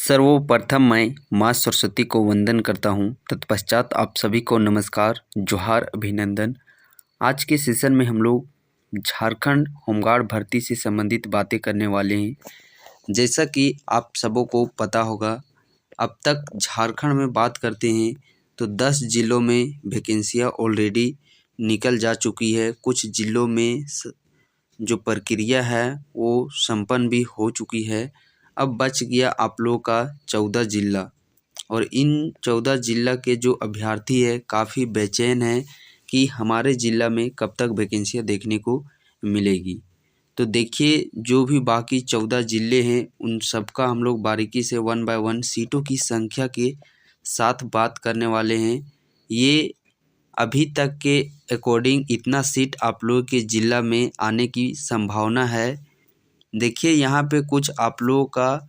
सर्वप्रथम मैं माँ सरस्वती को वंदन करता हूँ। तत्पश्चात आप सभी को नमस्कार, जोहार, अभिनंदन। आज के सेशन में हम लोग झारखंड होमगार्ड भर्ती से संबंधित बातें करने वाले हैं। जैसा कि आप सबों को पता होगा, अब तक झारखंड में बात करते हैं तो 10 जिलों में वैकेंसियाँ ऑलरेडी निकल जा चुकी है। कुछ जिलों में जो प्रक्रिया है वो संपन्न भी हो चुकी है। अब बच गया आप लोगों का 14 जिला, और इन 14 जिला के जो अभ्यर्थी है काफ़ी बेचैन है कि हमारे ज़िला में कब तक वैकेंसियाँ देखने को मिलेगी। तो देखिए, जो भी बाकी 14 ज़िले हैं उन सब का हम लोग बारीकी से 1 बाय 1 सीटों की संख्या के साथ बात करने वाले हैं। ये अभी तक के अकॉर्डिंग इतना सीट आप लोगों के ज़िला में आने की संभावना है। देखिए, यहाँ पे कुछ आप लोगों का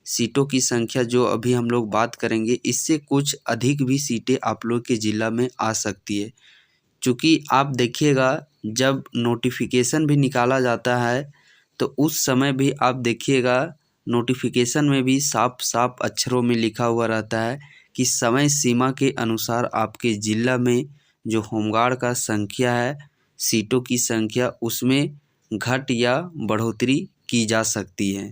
सीटों की संख्या जो अभी हम लोग बात करेंगे, इससे कुछ अधिक भी सीटें आप लोग के ज़िला में आ सकती है। चूँकि आप देखिएगा, जब नोटिफिकेशन भी निकाला जाता है तो उस समय भी आप देखिएगा नोटिफिकेशन में भी साफ साफ अक्षरों में लिखा हुआ रहता है कि समय सीमा के अनुसार आपके ज़िला में जो होमगार्ड का संख्या है, सीटों की संख्या, उसमें घट या बढ़ोतरी की जा सकती है।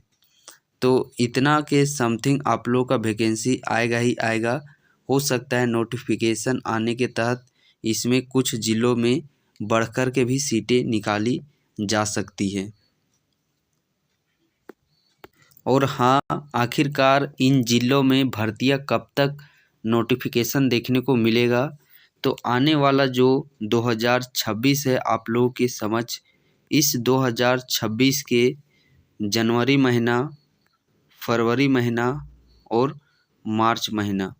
तो इतना के समथिंग आप लोग का वैकेंसी आएगा ही आएगा। हो सकता है नोटिफिकेशन आने के तहत इसमें कुछ ज़िलों में बढ़कर के भी सीटें निकाली जा सकती है। और हाँ, आखिरकार इन ज़िलों में भर्तियां कब तक नोटिफिकेशन देखने को मिलेगा, तो आने वाला जो 2026 है आप लोगों के समझ, इस 2026 के जनवरी महीना, फरवरी महीना और मार्च महीना,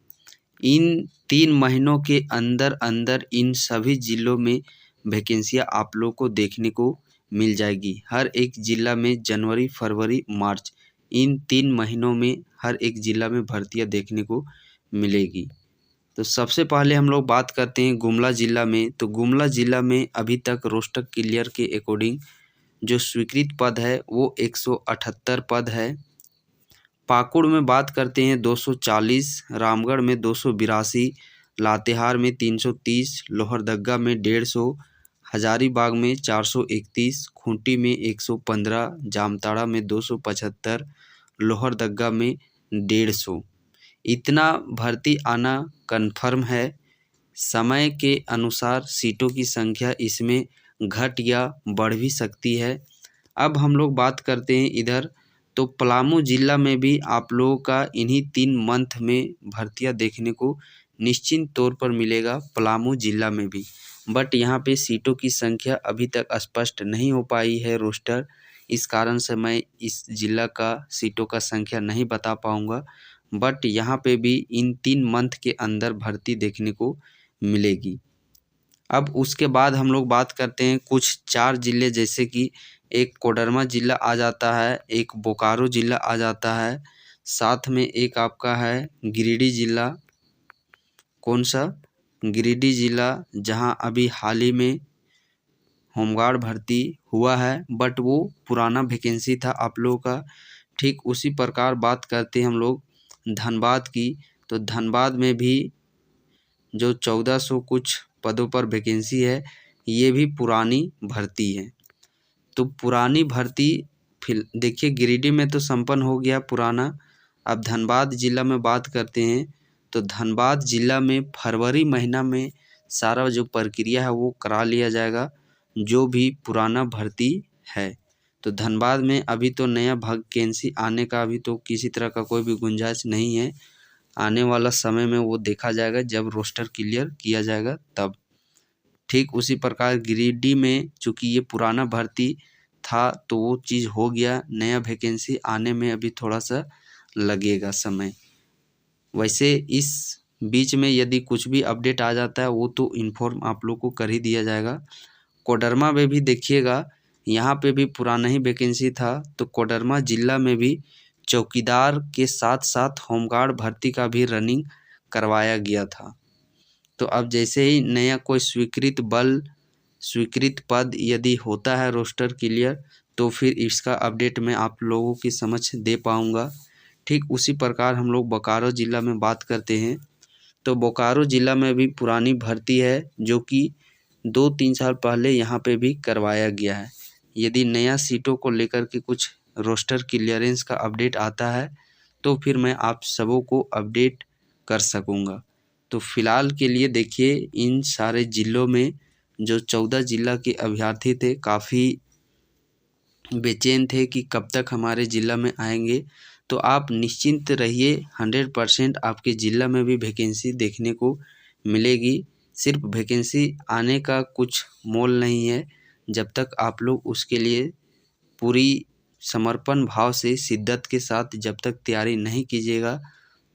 इन 3 महीनों के अंदर अंदर इन सभी ज़िलों में वैकेंसियाँ आप लोग को देखने को मिल जाएगी। हर एक ज़िला में जनवरी, फरवरी, मार्च, इन 3 महीनों में हर एक ज़िला में भर्तियाँ देखने को मिलेगी। तो सबसे पहले हम लोग बात करते हैं गुमला ज़िला में। तो गुमला ज़िला में अभी तक रोस्टर क्लियर के अकॉर्डिंग जो स्वीकृत पद है वो 178 पद है। पाकुड़ में बात करते हैं 240, रामगढ़ में 282, लातेहार में 330, लोहरदगा में 150, हजारीबाग में 431, खूंटी में 115, जामताड़ा में 275, लोहरदगा में 150। इतना भर्ती आना कन्फर्म है। समय के अनुसार सीटों की संख्या इसमें घट या बढ़ भी सकती है। अब हम लोग बात करते हैं इधर, तो पलामू ज़िला में भी आप लोगों का इन्हीं 3 मंथ में भर्तियां देखने को निश्चित तौर पर मिलेगा, पलामू ज़िला में भी। बट यहाँ पे सीटों की संख्या अभी तक स्पष्ट नहीं हो पाई है रोस्टर, इस कारण से मैं इस ज़िला का सीटों का संख्या नहीं बता पाऊँगा। बट यहाँ पे भी इन 3 मंथ के अंदर भर्ती देखने को मिलेगी। अब उसके बाद हम लोग बात करते हैं कुछ 4 ज़िले, जैसे कि एक कोडरमा ज़िला आ जाता है, एक बोकारो ज़िला आ जाता है, साथ में एक आपका है गिरिडीह ज़िला। कौन सा? गिरिडीह ज़िला, जहां अभी हाल ही में होमगार्ड भर्ती हुआ है, बट वो पुराना वैकेंसी था आप लोगों का। ठीक उसी प्रकार बात करते हैं हम लोग धनबाद की। तो धनबाद में भी जो 1400 कुछ पदों पर वैकेंसी है, ये भी पुरानी भर्ती है। तो पुरानी भर्ती फिर देखिए, गिरिडीह में तो संपन्न हो गया पुराना। अब धनबाद ज़िला में बात करते हैं, तो धनबाद ज़िला में फरवरी महीना में सारा जो प्रक्रिया है वो करा लिया जाएगा, जो भी पुराना भर्ती है। तो धनबाद में अभी तो नया वैकेंसी आने का अभी तो किसी तरह का कोई भी गुंजाइश नहीं है। आने वाला समय में वो देखा जाएगा जब रोस्टर क्लियर किया जाएगा तब। ठीक उसी प्रकार गिरिडीह में चूँकि ये पुराना भर्ती था तो वो चीज़ हो गया, नया वैकेंसी आने में अभी थोड़ा सा लगेगा समय। वैसे इस बीच में यदि कुछ भी अपडेट आ जाता है वो तो इन्फॉर्म आप लोग को कर ही दिया जाएगा। कोडरमा में भी देखिएगा, यहाँ पे भी पुराना ही वैकेंसी था। तो कोडरमा ज़िला में भी चौकीदार के साथ साथ होमगार्ड भर्ती का भी रनिंग करवाया गया था। तो अब जैसे ही नया कोई स्वीकृत पद यदि होता है रोस्टर क्लियर, तो फिर इसका अपडेट मैं आप लोगों की समझ दे पाऊँगा। ठीक उसी प्रकार हम लोग बोकारो ज़िला में बात करते हैं तो बोकारो ज़िला में भी पुरानी भर्ती है जो कि 2-3 साल पहले यहाँ पे भी करवाया गया है। यदि नया सीटों को लेकर के कुछ रोस्टर क्लियरेंस का अपडेट आता है तो फिर मैं आप सबों को अपडेट कर सकूँगा। तो फिलहाल के लिए देखिए इन सारे ज़िलों में जो 14 ज़िला के अभ्यर्थी थे काफ़ी बेचैन थे कि कब तक हमारे ज़िला में आएंगे। तो आप निश्चिंत रहिए 100% आपके ज़िला में भी वैकेंसी देखने को मिलेगी। सिर्फ वैकेंसी आने का कुछ मोल नहीं है, जब तक आप लोग उसके लिए पूरी समर्पण भाव से शिद्दत के साथ जब तक तैयारी नहीं कीजिएगा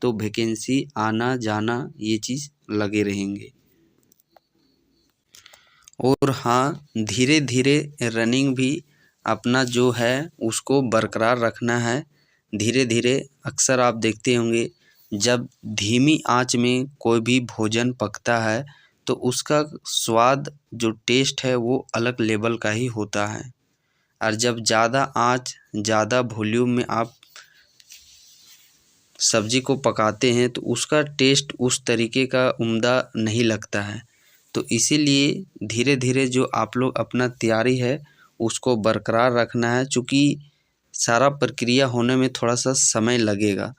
तो वैकेंसी आना जाना ये चीज़ लगे रहेंगे। और हाँ, धीरे धीरे रनिंग भी अपना जो है उसको बरकरार रखना है। धीरे धीरे अक्सर आप देखते होंगे जब धीमी आंच में कोई भी भोजन पकता है तो उसका स्वाद जो टेस्ट है वो अलग लेवल का ही होता है। और जब ज़्यादा आंच ज़्यादा वॉल्यूम में आप सब्जी को पकाते हैं तो उसका टेस्ट उस तरीके का उम्दा नहीं लगता है। तो इसीलिए धीरे धीरे जो आप लोग अपना तैयारी है उसको बरकरार रखना है। चूँकि सारा प्रक्रिया होने में थोड़ा सा समय लगेगा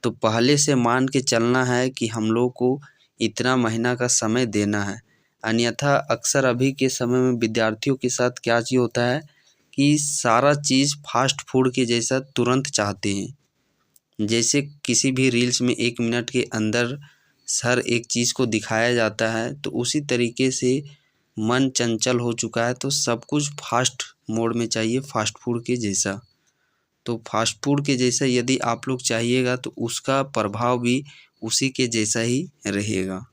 तो पहले से मान के चलना है कि हम लोग को इतना महीना का समय देना है। अन्यथा अक्सर अभी के समय में विद्यार्थियों के साथ क्या चीज़ होता है कि सारा चीज़ फास्ट फूड के जैसा तुरंत चाहते हैं। जैसे किसी भी रील्स में 1 मिनट के अंदर हर एक चीज़ को दिखाया जाता है तो उसी तरीके से मन चंचल हो चुका है। तो सब कुछ फास्ट मोड में चाहिए, फास्ट फूड के जैसा। तो फास्ट फूड के जैसा यदि आप लोग चाहिएगा तो उसका प्रभाव भी उसी के जैसा ही रहेगा।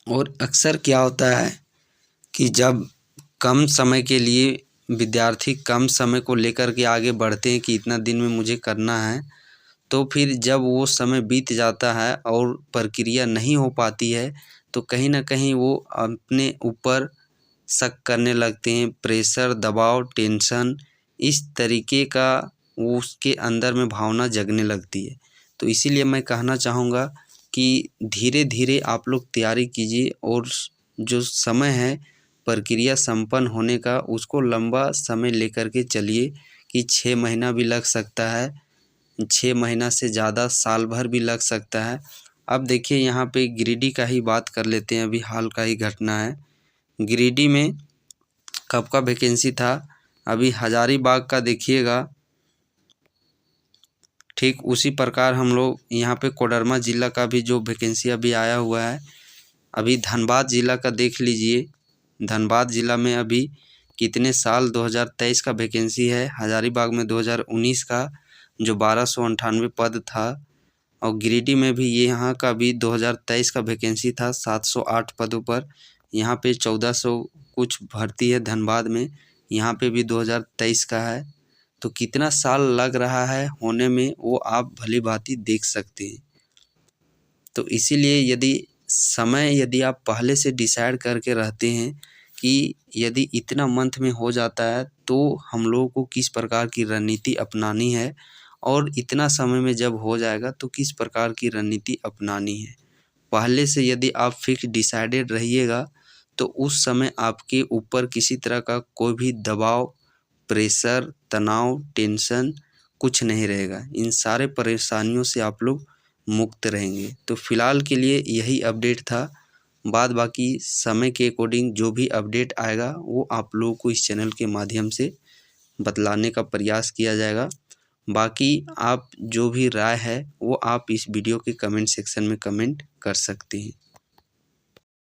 और अक्सर क्या होता है कि जब कम समय के लिए विद्यार्थी कम समय को लेकर के आगे बढ़ते हैं कि इतना दिन में मुझे करना है, तो फिर जब वो समय बीत जाता है और प्रक्रिया नहीं हो पाती है तो कहीं न कहीं वो अपने ऊपर शक करने लगते हैं। प्रेशर, दबाव, टेंशन इस तरीके का वो उसके अंदर में भावना जगने लगती है। तो इसीलिए मैं कहना चाहूँगा कि धीरे धीरे आप लोग तैयारी कीजिए और जो समय है प्रक्रिया संपन्न होने का उसको लंबा समय लेकर के चलिए कि 6 महीना भी लग सकता है, 6 महीना से ज़्यादा साल भर भी लग सकता है। अब देखिए यहाँ पे गिरिडीह का ही बात कर लेते हैं, अभी हाल का ही घटना है। गिरिडीह में कब का वैकेंसी था, अभी हजारीबाग का देखिएगा। ठीक उसी प्रकार हम लोग यहाँ पे कोडरमा ज़िला का भी जो वैकेंसी अभी आया हुआ है। अभी धनबाद ज़िला का देख लीजिए, धनबाद ज़िला में अभी कितने साल 2023 का वैकेंसी है, हजारीबाग में 2019 का जो 1298 पद था। और गिरिडीह में भी ये यहाँ का भी 2023 का वैकेंसी था 708 पदों पर, यहाँ पे 1400 कुछ भर्ती है। धनबाद में यहाँ पे भी 2023 का है। तो कितना साल लग रहा है होने में वो आप भली भांति देख सकते हैं। तो इसीलिए यदि आप पहले से डिसाइड करके रहते हैं कि यदि इतना मंथ में हो जाता है तो हम लोगों को किस प्रकार की रणनीति अपनानी है और इतना समय में जब हो जाएगा तो किस प्रकार की रणनीति अपनानी है, पहले से यदि आप फिक्स डिसाइडेड रहिएगा तो उस समय आपके ऊपर किसी तरह का कोई भी दबाव, प्रेशर, तनाव, टेंशन कुछ नहीं रहेगा। इन सारे परेशानियों से आप लोग मुक्त रहेंगे। तो फिलहाल के लिए यही अपडेट था। बाद बाकी समय के अकॉर्डिंग जो भी अपडेट आएगा वो आप लोगों को इस चैनल के माध्यम से बतलाने का प्रयास किया जाएगा। बाकी आप जो भी राय है वो आप इस वीडियो के कमेंट सेक्शन में कमेंट कर सकते हैं।